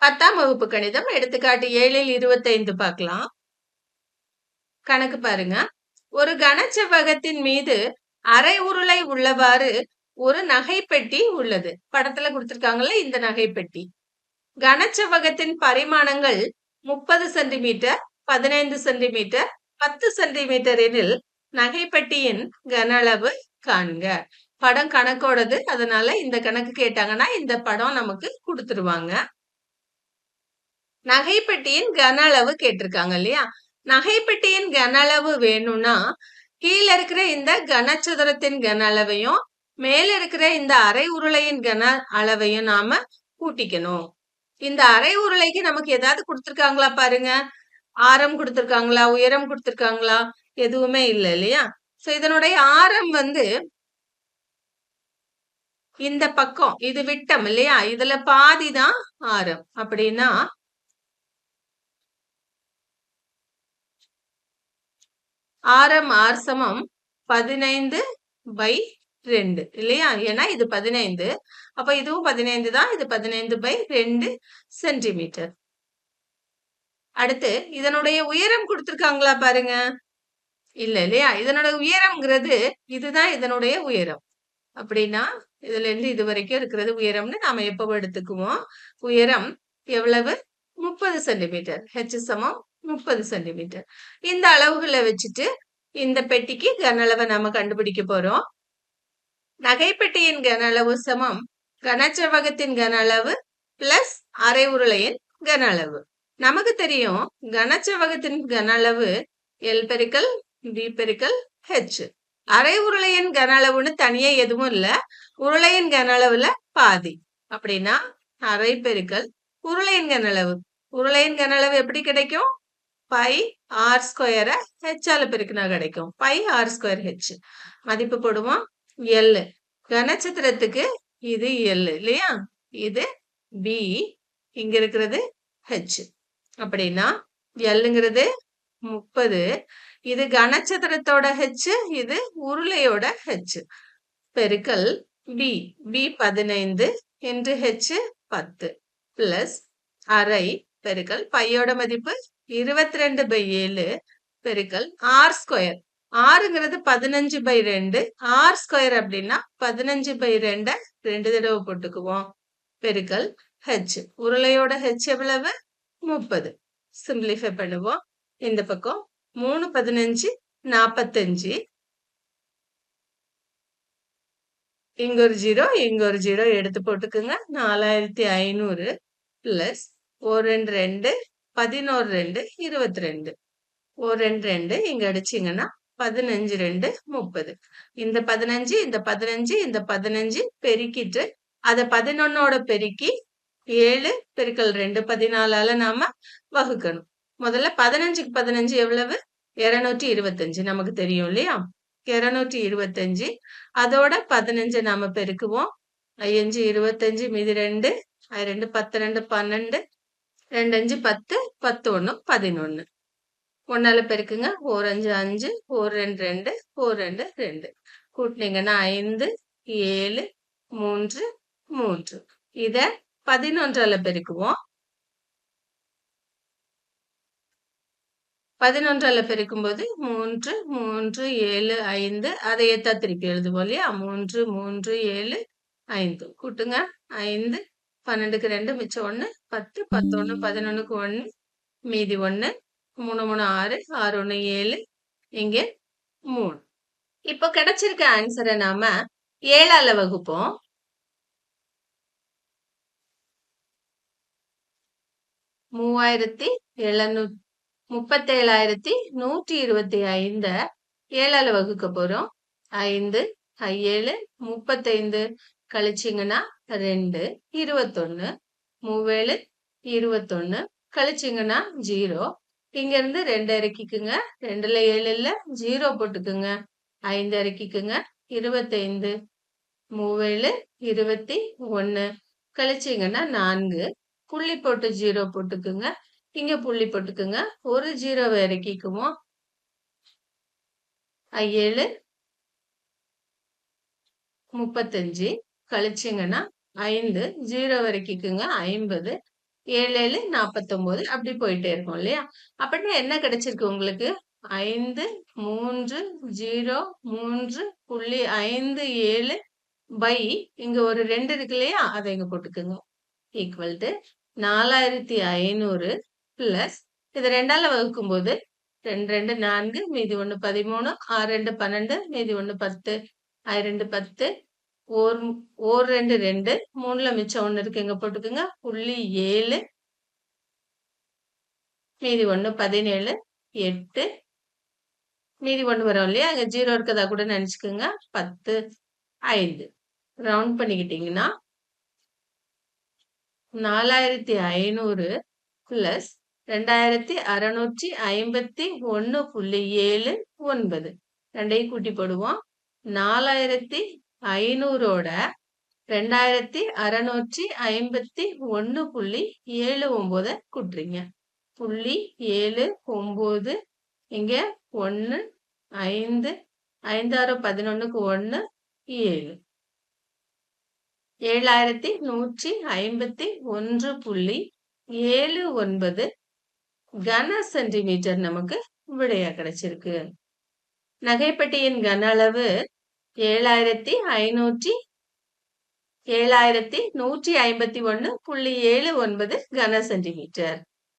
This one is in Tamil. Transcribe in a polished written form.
10ஆம் வகுப்பு கணிதம் எடுத்துக்காட்டு 7ல் 25 பார்க்கலாம். கணக்கு பாருங்க. ஒரு கனசெவ்வகத்தின் மீது அரை உருளை உள்ளவாறு ஒரு நகைப்பெட்டி உள்ளது. படத்துல கொடுத்திருக்காங்கல்ல இந்த நகைப்பெட்டி. கனசெவ்வகத்தின் பரிமாணங்கள் 30 சென்டிமீட்டர், 15 சென்டிமீட்டர், 10 சென்டிமீட்டர் எனில் நகைப்பெட்டியின் கன அளவு காண்க. படம் கணக்கோடது. அதனால இந்த கணக்கு கேட்டாங்கன்னா இந்த படம் நமக்கு கொடுத்துருவாங்க. நகைப்பெட்டியின் கன அளவு கேட்டிருக்காங்க இல்லையா? நகைப்பெட்டியின் கன அளவு வேணும்னா கீழே இருக்கிற இந்த கனசதுரத்தின் கன அளவையும் மேல இருக்கிற இந்த அரை உருளையின் கன அளவையும் நாம கூட்டிக்கணும். இந்த அரை உருளைக்கு நமக்கு ஏதாவது கொடுத்திருக்காங்களா பாருங்க. ஆரம் கொடுத்திருக்காங்களா, உயரம் கொடுத்திருக்காங்களா? எதுவுமே இல்லை இல்லையா? சோ இதனுடைய ஆரம் இந்த பக்கம் இது விட்டம் இல்லையா? இதுல பாதிதான் ஆரம். அப்படின்னா ஆரம் ஆர் சமம் 15/2 இல்லையா? ஏன்னா இது 15, அப்ப இதுவும் 15 தான். இது 15/2 சென்டிமீட்டர். அடுத்து இதனுடைய உயரம் கொடுத்திருக்காங்களா பாருங்க. இல்ல இல்லையா? இதனுடைய உயரம்ங்கிறது இதுதான் இதனுடைய உயரம். அப்படின்னா இதுல இருந்து இது வரைக்கும் இருக்கிறது உயரம்னு நாம எப்பவும் எடுத்துக்குவோம். உயரம் எவ்வளவு? 30 சென்டிமீட்டர். ஹெச் சமம் 30 சென்டிமீட்டர். இந்த அளவுகளை வச்சுட்டு இந்த பெட்டிக்கு கன அளவை நாம கண்டுபிடிக்க போறோம். நகைப்பெட்டியின் கன அளவு சமம் கனசெவ்வகத்தின் கன அளவு பிளஸ் அரை உருளையின் கன அளவு. நமக்கு தெரியும் கனசெவ்வகத்தின் கன அளவு எல் பெருக்கல் பி பெருக்கல் ஹெச். அரை உருளையின் கன அளவுன்னு தனியா எதுவும் இல்ல. உருளையின் கன அளவுல பாதி. அப்படின்னா அரை பெருக்கல் உருளையின் கன அளவு. உருளையின் கன அளவு எப்படி கிடைக்கும்? பை ஆர் ஸ்கொயரை ஹெச்சால பெருக்கினா கிடைக்கும். Pi R square H. மதிப்பு போடுவோம். எல் கனசதுரத்துக்கு இது எல் இல்லையா? இது பி, இங்க இருக்கிறது ஹெச். அப்படின்னா எல்லுங்கிறது 30. இது கனசதுரத்தோட ஹெச், இது உருளையோட ஹெச். பெருக்கல் பி, பி 15 என்று ஹெச் 10 பிளஸ் அரை பெருக்கல் பையோட மதிப்பு 22/7 பெருக்கல் ஆர் ஸ்கொயர். ஆறுங்கிறது 15/2. ஆர் ஸ்கொயர் அப்படின்னா 15/2 2 தடவை போட்டுக்குவோம். பெருக்கல் ஹெச். உருளையோட ஹெச் எவ்வளவு? 30. சிம்பிளிஃபை பண்ணுவோம். இந்த பக்கம் 3 15 45. இங்க ஒரு 0, இங்க ஒரு 0 எடுத்து போட்டுக்குங்க. 4500 பிளஸ் 1 2 11 2 22. 1 2 இங்க அடிச்சீங்கன்னா 15 2 30. இந்த 15 இந்த 15 இந்த 15 பெருக்கிட்டு அதை 11ஓட பெருக்கி 7 பெருக்கல் 2 14ஆல நாம வகுக்கணும். முதல்ல 15க்கு 15 எவ்வளவு? 225 நமக்கு தெரியும் இல்லையா? 225 அதோட 15 நாம பெருக்குவோம். 5 25 மீதி 2 2 10 2 12 2 5 10 10 1 11. ஒன்னால பெருக்குங்க. 4 5 5 4 2 2 4 2 2 கூட்டினீங்கன்னா 5 7 3 3. இத 11ஆல பெருக்குவோம். 11ஆல பெருக்கும்போது 3 3 7 5 அதை ஏத்தா திருப்பி எழுதுவோம் இல்லையா? 3 3 7 5 கூட்டுங்க. 5 12க்கு 2 மிச்சம் 1 10 11 11க்கு 1 மீதி 1 3 3 6 6 1 7 இங்க 3. இப்போ கிடைச்சிருக்க ஆன்சரை நாம 7ஆல வகுப்போம். 37,125 7ஆல வகுக்க போறோம். 5 7 35 கழிச்சிங்கன்னா 2 21 37 21 கழிச்சிங்கன்னா 0. இங்க இருந்து 2 இறக்கிக்குங்க. 2ல 7 இல்ல 0 போட்டுக்குங்க. 5 இறக்கிக்குங்க. 25 37 21 கழிச்சிங்கன்னா 4. புள்ளி போட்டு 0 போட்டுக்குங்க. இங்க புள்ளி போட்டுக்குங்க. ஒரு 0வை இறக்கிக்குவோம். 7 35 கழிச்சிங்கன்னா 5 0 இறக்கிக்குங்க. 50 7 7 49 அப்படி போயிட்டே இருக்கும் இல்லையா? அப்படின்னா என்ன கிடைச்சிருக்கு உங்களுக்கு? 5 3 0 3.57 பை இங்க ஒரு 2 இருக்கு இல்லையா? அத இங்க போட்டுக்கோங்க. ஈக்குவல் டு 4500 பிளஸ் இத 2ஆல வகுக்கும்போது 2 2 4 மீதி 1 13 6 2 12 மீதி 1 10 2 10 ஓர் 2 2 3ல மிச்சம் 1 இருக்கு இங்க போட்டுக்கோங்க. 0.7 மீதி 1 17 8 மீதி 1 வரும் இல்லையா? அங்க 0 இருக்கதா கூட நினைச்சுக்கோங்க. 10 5 ரவுண்ட் பண்ணிக்கிட்டீங்கன்னா 4500 பிளஸ் 2651.79 ரெண்டையும் கூட்டி போடுவோம். 4500ஓட 2651.79 கூட்டுறீங்க. 0.79 இங்க 1 5 5 6 11க்கு 1 7 7151.79 கன சென்டிமீட்டர் நமக்கு விடையா கிடைச்சிருக்கு. நகைப்பெட்டியின் கன அளவு 7151.79 கன சென்டிமீட்டர்.